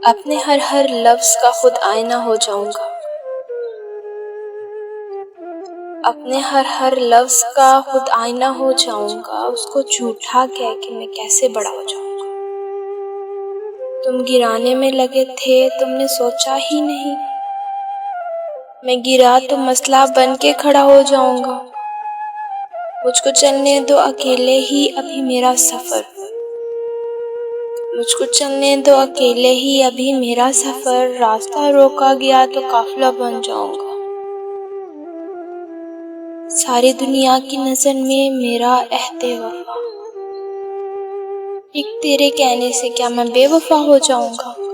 अपने हर लफ्ज का खुद आईना हो जाऊंगा। अपने हर लफ्ज का खुद आईना हो जाऊंगा। उसको झूठा कह के मैं कैसे बड़ा हो जाऊंगा। तुम गिराने में लगे थे, तुमने सोचा ही नहीं मैं गिरा तो मसला बन के खड़ा हो जाऊंगा। मुझको चलने दो अकेले ही अभी मेरा सफर। मुझको चलने दो अकेले ही अभी मेरा सफर। रास्ता रोका गया तो काफिला बन जाऊंगा। सारी दुनिया की नजर में मेरा अहदे वफा। एक तेरे कहने से क्या मैं बेवफा हो जाऊंगा।